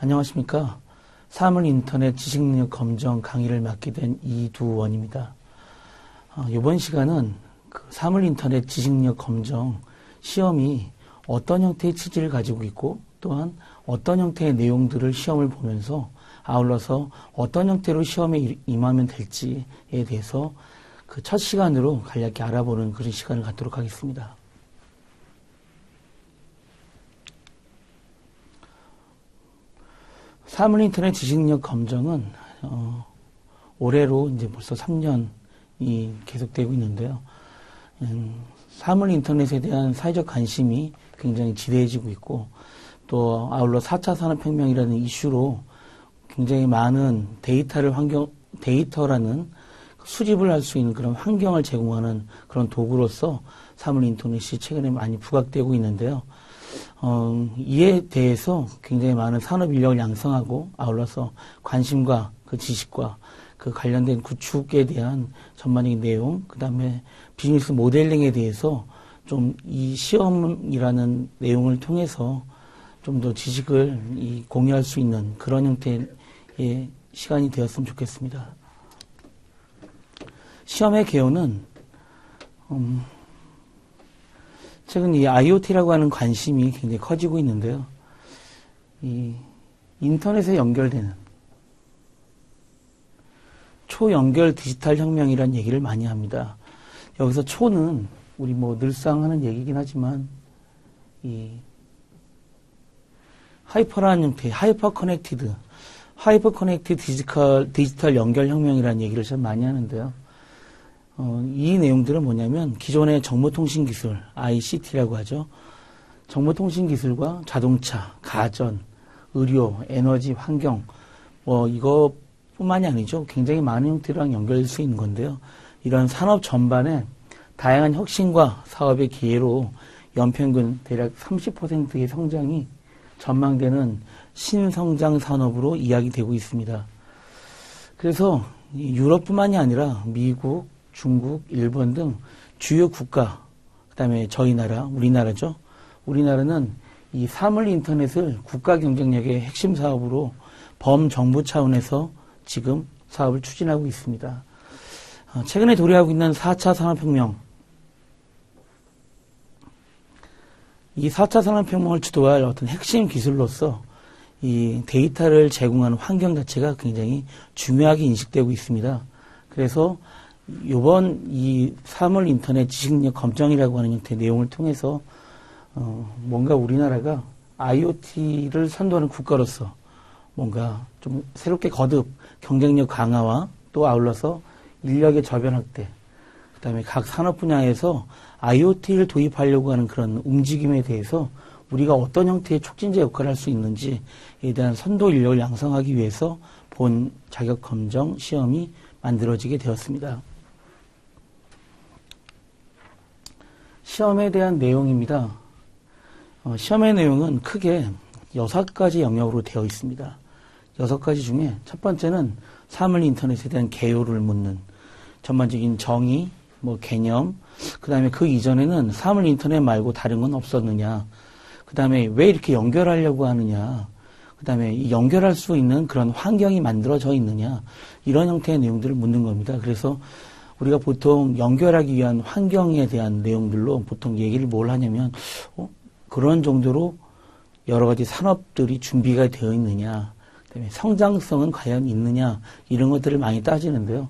안녕하십니까. 사물 인터넷 지식능력 검정 강의를 맡게 된 이두원입니다. 이번 시간은 그 사물 인터넷 지식능력 검정 시험이 어떤 형태의 취지를 가지고 있고 또한 어떤 형태의 내용들을 시험을 보면서 아울러서 어떤 형태로 시험에 임하면 될지에 대해서 그 첫 시간으로 간략히 알아보는 그런 시간을 갖도록 하겠습니다. 사물 인터넷 지식능력 검정은 올해로 이제 벌써 3년이 계속되고 있는데요. 사물 인터넷에 대한 사회적 관심이 굉장히 지대해지고 있고 또 아울러 4차 산업혁명이라는 이슈로 굉장히 많은 데이터라는 수집을 할 수 있는 그런 환경을 제공하는 그런 도구로서 사물 인터넷이 최근에 많이 부각되고 있는데요. 이에 대해서 굉장히 많은 산업 인력을 양성하고 아울러서 관심과 그 지식과 그 관련된 구축에 대한 전반적인 내용, 그 다음에 비즈니스 모델링에 대해서 좀 이 시험이라는 내용을 통해서 좀 더 지식을 공유할 수 있는 그런 형태의 시간이 되었으면 좋겠습니다. 시험의 개요는 최근 이 IoT라고 하는 관심이 굉장히 커지고 있는데요. 이 인터넷에 연결되는 초연결 디지털 혁명이라는 얘기를 많이 합니다. 여기서 초는 우리 늘상 하는 얘기긴 하지만 이 하이퍼라는 형태, 하이퍼 커넥티드 디지털 연결 혁명이라는 얘기를 참 많이 하는데요. 이 내용들은 뭐냐면 기존의 정보통신 기술, ICT라고 하죠. 정보통신 기술과 자동차, 가전, 의료, 에너지, 환경, 이것뿐만이 아니죠. 굉장히 많은 형태랑 연결될 수 있는 건데요. 이런 산업 전반에 다양한 혁신과 사업의 기회로 연평균 대략 30%의 성장이 전망되는 신성장 산업으로 이야기되고 있습니다. 그래서 유럽뿐만이 아니라 미국, 중국, 일본 등 주요 국가, 그 다음에 저희 나라, 우리나라죠. 우리나라는 이 사물 인터넷을 국가 경쟁력의 핵심 사업으로 범정부 차원에서 지금 사업을 추진하고 있습니다. 최근에 도래하고 있는 4차 산업혁명, 이 4차 산업혁명을 주도할 어떤 핵심 기술로서 이 데이터를 제공하는 환경 자체가 굉장히 중요하게 인식되고 있습니다. 그래서 이번 이 사물 인터넷 지식능력 검정이라고 하는 형태의 내용을 통해서 뭔가 우리나라가 IoT를 선도하는 국가로서 뭔가 좀 새롭게 거듭 경쟁력 강화와 또 아울러서 인력의 저변 확대, 그 다음에 각 산업 분야에서 IoT를 도입하려고 하는 그런 움직임에 대해서 우리가 어떤 형태의 촉진제 역할을 할 수 있는지에 대한 선도 인력을 양성하기 위해서 본 자격 검정 시험이 만들어지게 되었습니다. 시험에 대한 내용입니다. 시험의 내용은 크게 6가지 영역으로 되어 있습니다. 6가지 중에 첫 번째는 사물 인터넷에 대한 개요를 묻는 전반적인 정의, 개념, 그 다음에 그 이전에는 사물 인터넷 말고 다른 건 없었느냐, 그 다음에 왜 이렇게 연결하려고 하느냐, 그 다음에 이 연결할 수 있는 그런 환경이 만들어져 있느냐, 이런 형태의 내용들을 묻는 겁니다. 그래서 우리가 보통 연결하기 위한 환경에 대한 내용들로 보통 얘기를 뭘 하냐면 그런 정도로 여러 가지 산업들이 준비가 되어 있느냐, 그다음에 성장성은 과연 있느냐, 이런 것들을 많이 따지는데요.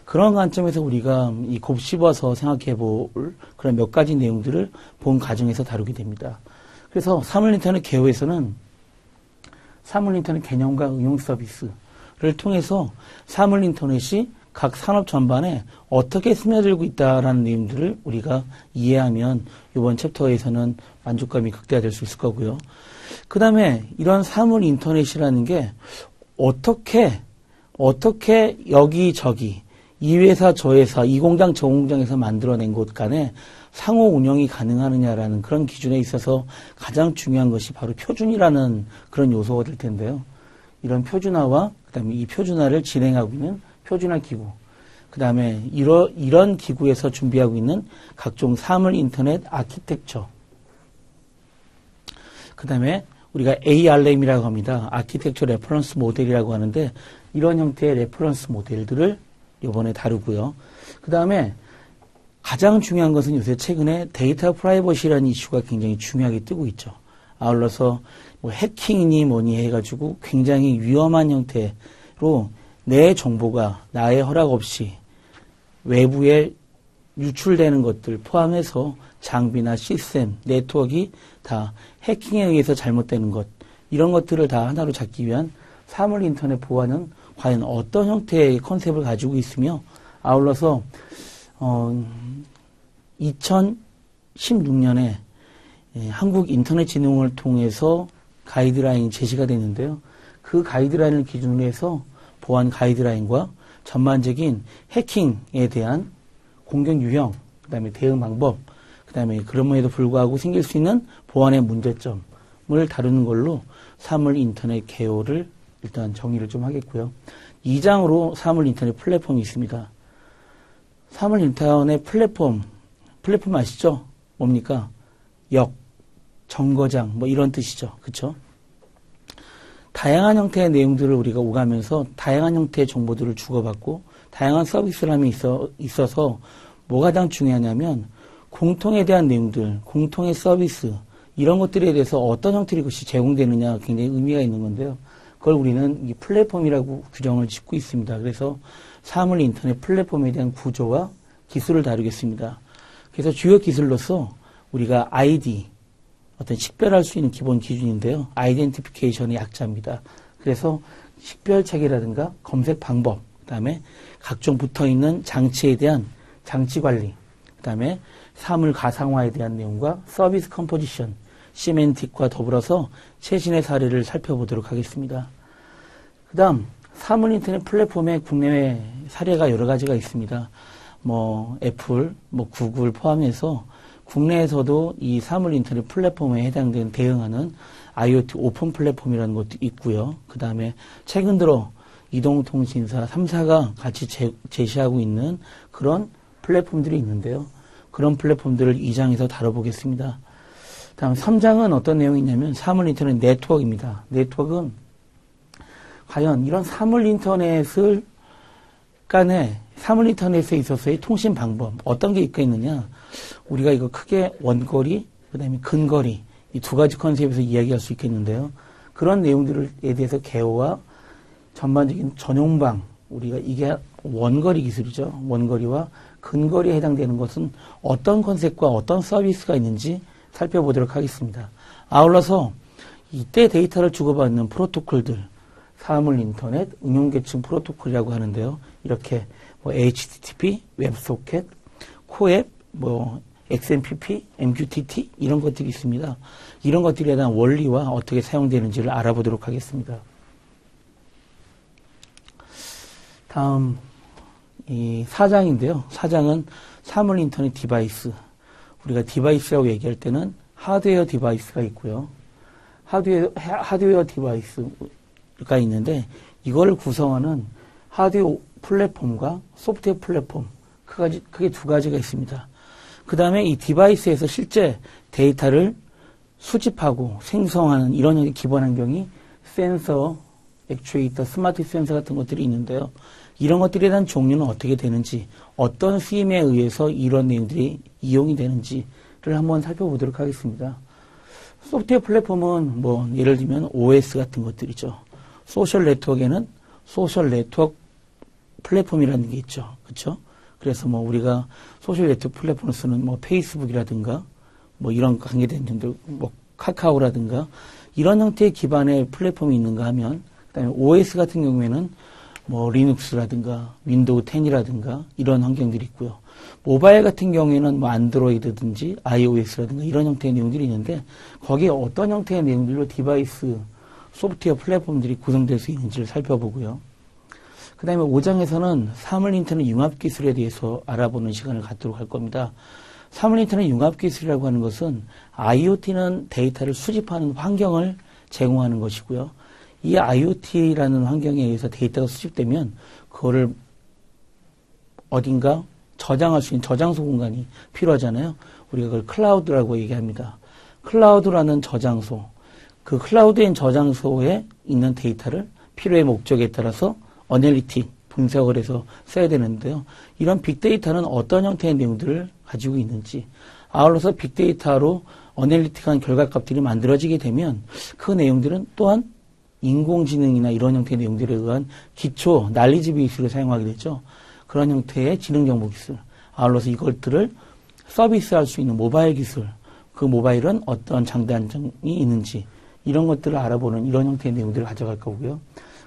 그런 관점에서 우리가 이 곱씹어서 생각해 볼 그런 몇 가지 내용들을 본 과정에서 다루게 됩니다. 그래서 사물 인터넷 개요에서는 사물 인터넷 개념과 응용 서비스를 통해서 사물 인터넷이 각 산업 전반에 어떻게 스며들고 있다라는 내용들을 우리가 이해하면 이번 챕터에서는 만족감이 극대화될 수 있을 거고요. 그 다음에 이런 사물 인터넷이라는 게 어떻게 여기저기 이 회사 저 회사 이 공장 저 공장에서 만들어낸 곳 간에 상호 운영이 가능하느냐라는 그런 기준에 있어서 가장 중요한 것이 바로 표준이라는 그런 요소가 될 텐데요. 이런 표준화와 그다음에 이 표준화를 진행하고 있는 표준화 기구, 그 다음에 이런 기구에서 준비하고 있는 각종 사물 인터넷 아키텍처, 그 다음에 우리가 ARM이라고 합니다. 아키텍처 레퍼런스 모델이라고 하는데 이런 형태의 레퍼런스 모델들을 이번에 다루고요. 그 다음에 가장 중요한 것은 요새 최근에 데이터 프라이버시라는 이슈가 굉장히 중요하게 뜨고 있죠. 아울러서 뭐 해킹이니 뭐니 해가지고 굉장히 위험한 형태로 내 정보가 나의 허락 없이 외부에 유출되는 것들 포함해서 장비나 시스템, 네트워크가 다 해킹에 의해서 잘못되는 것, 이런 것들을 다 하나로 잡기 위한 사물 인터넷 보안은 과연 어떤 형태의 컨셉을 가지고 있으며, 아울러서 2016년에 한국인터넷진흥원을 통해서 가이드라인이 제시가 됐는데요. 그 가이드라인을 기준으로 해서 보안 가이드라인과 전반적인 해킹에 대한 공격 유형, 그 다음에 대응 방법, 그 다음에 그럼에도 불구하고 생길 수 있는 보안의 문제점을 다루는 걸로 사물 인터넷 개요를 일단 정의를 좀 하겠고요. 2장으로 사물 인터넷 플랫폼이 있습니다. 사물 인터넷 플랫폼 아시죠? 뭡니까? 정거장, 뭐 이런 뜻이죠. 그쵸? 다양한 형태의 내용들을 우리가 오가면서 다양한 형태의 정보들을 주고받고 다양한 서비스람이 있어서 뭐가 가장 중요하냐면 공통에 대한 내용들, 공통의 서비스, 이런 것들에 대해서 어떤 형태로 그것이 제공되느냐 굉장히 의미가 있는 건데요. 그걸 우리는 이 플랫폼이라고 규정을 짓고 있습니다. 그래서 사물 인터넷 플랫폼에 대한 구조와 기술을 다루겠습니다. 그래서 주요 기술로서 우리가 ID, 어떤 식별할 수 있는 기본 기준인데요. 아이덴티피케이션의 약자입니다. 그래서 식별 체계라든가 검색 방법, 그 다음에 각종 붙어있는 장치에 대한 장치 관리, 그 다음에 사물 가상화에 대한 내용과 서비스 컴포지션, 시멘틱과 더불어서 최신의 사례를 살펴보도록 하겠습니다. 그 다음 사물 인터넷 플랫폼의 국내외 사례가 여러 가지가 있습니다. 뭐 애플, 뭐 구글 포함해서 국내에서도 이 사물 인터넷 플랫폼에 해당되는 대응하는 IoT 오픈 플랫폼이라는 것도 있고요. 그 다음에 최근 들어 이동통신사 3사가 같이 제시하고 있는 그런 플랫폼들이 있는데요. 그런 플랫폼들을 2장에서 다뤄보겠습니다. 다음 3장은 어떤 내용이 있냐면 사물 인터넷 네트워크입니다. 네트워크는 과연 이런 사물 인터넷을 간에 사물 인터넷에 있어서의 통신 방법 어떤 게 있겠느냐. 우리가 이거 크게 원거리, 그 다음에 근거리 이 두 가지 컨셉에서 이야기할 수 있겠는데요. 그런 내용들에 대해서 개요와 전반적인 전용방, 우리가 이게 원거리 기술이죠. 원거리와 근거리에 해당되는 것은 어떤 컨셉과 어떤 서비스가 있는지 살펴보도록 하겠습니다. 아울러서 이때 데이터를 주고받는 프로토콜들, 사물 인터넷 응용계층 프로토콜이라고 하는데요. 이렇게 뭐 HTTP, 웹소켓, 코앱, 뭐 XMPP, MQTT 이런 것들이 있습니다. 이런 것들에 대한 원리와 어떻게 사용되는지를 알아보도록 하겠습니다. 다음 이 4장인데요. 4장은 사물 인터넷 디바이스. 우리가 디바이스라고 얘기할 때는 하드웨어 디바이스가 있고요. 하드웨어 디바이스가 있는데 이걸 구성하는 하드웨어 플랫폼과 소프트웨어 플랫폼 크게 두 가지가 있습니다. 그 다음에 이 디바이스에서 실제 데이터를 수집하고 생성하는 이런 기본 환경이 센서, 액추에이터, 스마트 센서 같은 것들이 있는데요. 이런 것들에 대한 종류는 어떻게 되는지, 어떤 수임에 의해서 이런 내용들이 이용이 되는지를 한번 살펴보도록 하겠습니다. 소프트웨어 플랫폼은 뭐 예를 들면 OS 같은 것들이죠. 소셜 네트워크에는 소셜 네트워크 플랫폼이라는 게 있죠. 그렇죠? 그래서 뭐 우리가 소셜 네트워크 플랫폼을 쓰는 뭐 페이스북이라든가 뭐 이런 관계된 점들, 뭐 카카오라든가 이런 형태의 기반의 플랫폼이 있는가 하면, 그다음에 OS 같은 경우에는 뭐 리눅스라든가 윈도우 10이라든가 이런 환경들이 있고요. 모바일 같은 경우에는 뭐 안드로이드든지 iOS라든가 이런 형태의 내용들이 있는데 거기에 어떤 형태의 내용들로 디바이스 소프트웨어 플랫폼들이 구성될 수 있는지를 살펴보고요. 그 다음에 5장에서는 사물 인터넷 융합 기술에 대해서 알아보는 시간을 갖도록 할 겁니다. 사물 인터넷 융합 기술이라고 하는 것은 IoT는 데이터를 수집하는 환경을 제공하는 것이고요. 이 IoT라는 환경에 의해서 데이터가 수집되면 그거를 어딘가 저장할 수 있는 저장소 공간이 필요하잖아요. 우리가 그걸 클라우드라고 얘기합니다. 클라우드라는 저장소, 그 클라우드인 저장소에 있는 데이터를 필요의 목적에 따라서 어널리틱, 분석을 해서 써야 되는데요. 이런 빅데이터는 어떤 형태의 내용들을 가지고 있는지, 아울러서 빅데이터로 어널리틱한 결과값들이 만들어지게 되면 그 내용들은 또한 인공지능이나 이런 형태의 내용들에 의한 기초 날리지 베이스를 사용하게 되죠. 그런 형태의 지능정보 기술, 아울러서 이것들을 서비스할 수 있는 모바일 기술, 그 모바일은 어떤 장단점이 있는지 이런 것들을 알아보는 이런 형태의 내용들을 가져갈 거고요.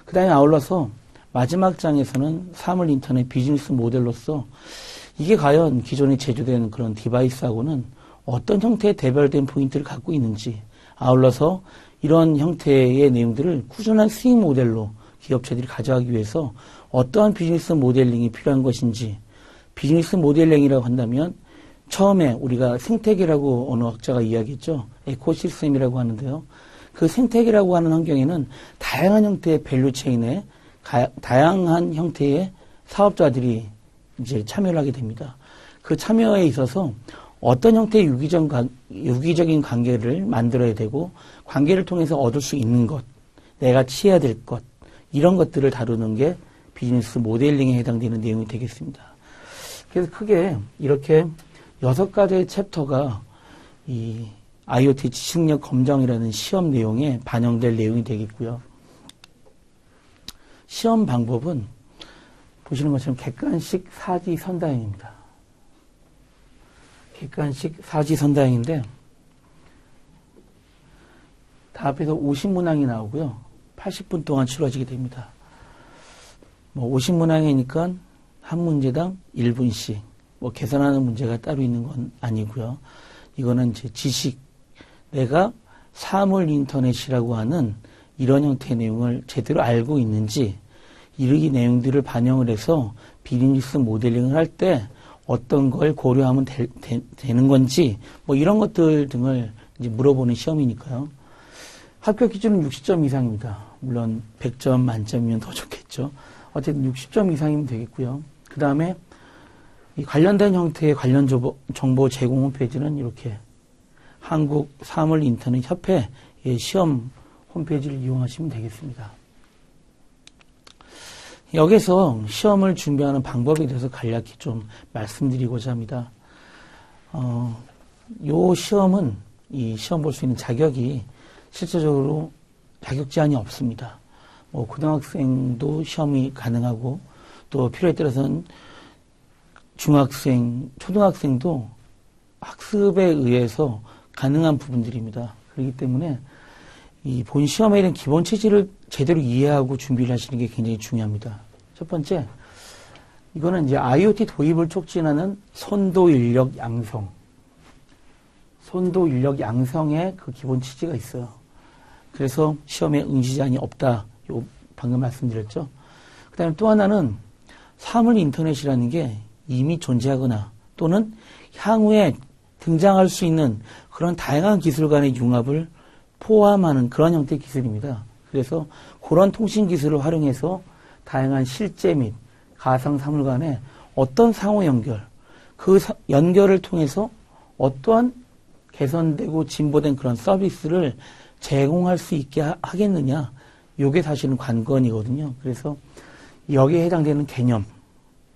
그 다음에 아울러서 마지막 장에서는 사물 인터넷 비즈니스 모델로서 이게 과연 기존에 제조된 그런 디바이스하고는 어떤 형태의 대별된 포인트를 갖고 있는지, 아울러서 이런 형태의 내용들을 꾸준한 수익 모델로 기업체들이 가져가기 위해서 어떠한 비즈니스 모델링이 필요한 것인지, 비즈니스 모델링이라고 한다면 처음에 우리가 생태계라고 어느 학자가 이야기했죠. 에코시스템이라고 하는데요. 그 생태계라고 하는 환경에는 다양한 형태의 밸류체인에 다양한 형태의 사업자들이 이제 참여를 하게 됩니다. 그 참여에 있어서 어떤 형태의 유기적인 관계를 만들어야 되고, 관계를 통해서 얻을 수 있는 것, 내가 취해야 될 것, 이런 것들을 다루는 게 비즈니스 모델링에 해당되는 내용이 되겠습니다. 그래서 크게 이렇게 6가지의 챕터가 이 IoT 지식력 검정이라는 시험 내용에 반영될 내용이 되겠고요. 시험 방법은 보시는 것처럼 객관식 사지선다형입니다. 객관식 사지선다형인데 다 합해서 50문항이 나오고요. 80분 동안 치러지게 됩니다. 50문항이니까 한 문제당 1분씩 계산하는 문제가 따로 있는 건 아니고요. 이거는 이제 지식, 내가 사물 인터넷이라고 하는 이런 형태의 내용을 제대로 알고 있는지, 이 내용들을 반영을 해서 비즈니스 모델링을 할 때 어떤 걸 고려하면 되는 건지, 이런 것들 등을 이제 물어보는 시험이니까요. 합격 기준은 60점 이상입니다. 물론 100점 만점이면 더 좋겠죠. 어쨌든 60점 이상이면 되겠고요. 그 다음에 이 관련된 형태의 관련 정보 제공 홈페이지는 이렇게 한국 사물 인터넷 협회의 시험 홈페이지를 이용하시면 되겠습니다. 여기서 시험을 준비하는 방법에 대해서 간략히 좀 말씀드리고자 합니다. 요 시험은 이 시험 볼 수 있는 자격이 실제적으로 자격 제한이 없습니다. 고등학생도 시험이 가능하고, 또 필요에 따라서는 중학생, 초등학생도 학습에 의해서 가능한 부분들입니다. 그렇기 때문에 이 본 시험에 대한 기본 체질을 제대로 이해하고 준비를 하시는 게 굉장히 중요합니다. 첫 번째, 이거는 이제 IoT 도입을 촉진하는 선도 인력 양성. 선도 인력 양성에 그 기본 취지가 있어요. 그래서 시험에 응시 제한이 없다. 요 방금 말씀드렸죠. 그 다음에 또 하나는 사물 인터넷이라는 게 이미 존재하거나 또는 향후에 등장할 수 있는 그런 다양한 기술 간의 융합을 포함하는 그런 형태의 기술입니다. 그래서 그런 통신 기술을 활용해서 다양한 실제 및 가상 사물 간의 어떤 상호 연결, 그 연결을 통해서 어떠한 개선되고 진보된 그런 서비스를 제공할 수 있게 하겠느냐, 이게 사실은 관건이거든요. 그래서 여기에 해당되는 개념,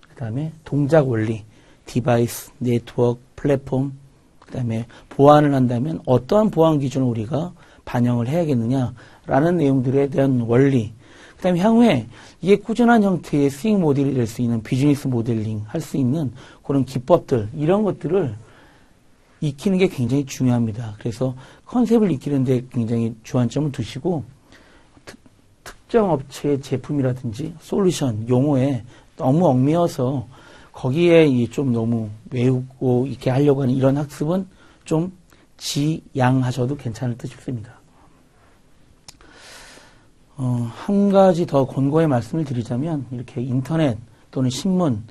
그 다음에 동작 원리, 디바이스, 네트워크, 플랫폼, 그 다음에 보안을 한다면 어떠한 보안 기준을 우리가 반영을 해야겠느냐라는 내용들에 대한 원리, 그 다음에 향후에 이게 꾸준한 형태의 수익 모델이 될 수 있는 비즈니스 모델링 할 수 있는 그런 기법들, 이런 것들을 익히는 게 굉장히 중요합니다. 그래서 컨셉을 익히는데 굉장히 주안점을 두시고, 특정 업체의 제품이라든지 솔루션, 용어에 너무 얽매여서 거기에 좀 너무 외우고 이렇게 하려고 하는 이런 학습은 좀 지양하셔도 괜찮을 듯 싶습니다. 한 가지 더 권고의 말씀을 드리자면, 이렇게 인터넷 또는 신문,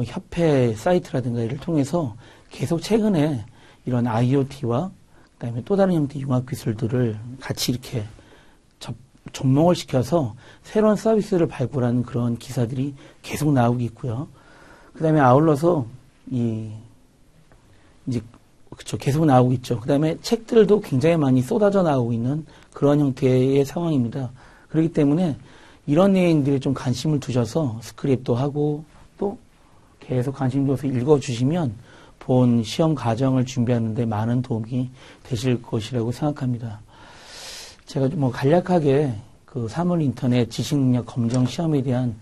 협회 사이트라든가 이를 통해서 계속 최근에 이런 IoT와 그다음에 또 다른 형태의 융합 기술들을 같이 이렇게 접목을 시켜서 새로운 서비스를 발굴하는 그런 기사들이 계속 나오고 있고요. 그다음에 아울러서 계속 나오고 있죠. 그다음에 책들도 굉장히 많이 쏟아져 나오고 있는 그런 형태의 상황입니다. 그렇기 때문에 이런 내용들에 좀 관심을 두셔서 스크립도 하고 또 계속 관심 줘서 읽어주시면 본 시험 과정을 준비하는 데 많은 도움이 되실 것이라고 생각합니다. 제가 뭐 간략하게 그 사물 인터넷 지식능력 검정 시험에 대한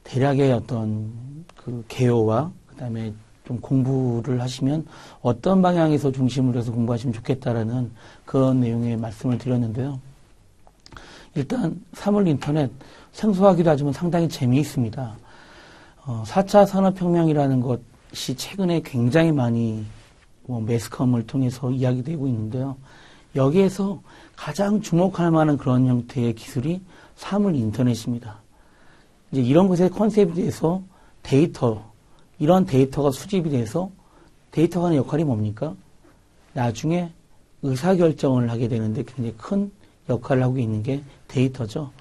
대략의 어떤 그 개요와 그다음에 좀 공부를 하시면 어떤 방향에서 중심으로 해서 공부하시면 좋겠다라는 그런 내용의 말씀을 드렸는데요. 일단 사물 인터넷 생소하기도 하지만 상당히 재미있습니다. 4차 산업혁명이라는 것이 최근에 굉장히 많이 매스컴을 통해서 이야기되고 있는데요. 여기에서 가장 주목할 만한 그런 형태의 기술이 사물 인터넷입니다. 이제 이런 것의 컨셉에 대해서 이런 데이터가 수집이 돼서 데이터가 하는 역할이 뭡니까? 나중에 의사결정을 하게 되는데 굉장히 큰 역할을 하고 있는 게 데이터죠.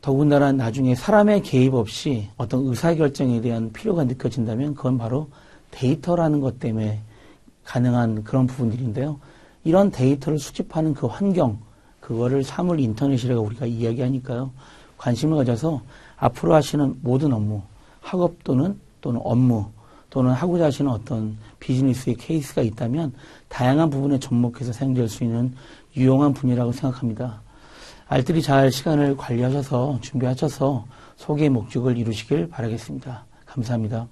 더군다나 나중에 사람의 개입 없이 어떤 의사결정에 대한 필요가 느껴진다면 그건 바로 데이터라는 것 때문에 가능한 그런 부분들인데요. 이런 데이터를 수집하는 그 환경, 그거를 사물 인터넷이라고 우리가 이야기하니까요. 관심을 가져서 앞으로 하시는 모든 업무, 학업 또는 업무, 또는 하고자 하시는 어떤 비즈니스의 케이스가 있다면 다양한 부분에 접목해서 사용될 수 있는 유용한 분야라고 생각합니다. 알뜰히 잘 시간을 관리하셔서 준비하셔서 소개의 목적을 이루시길 바라겠습니다. 감사합니다.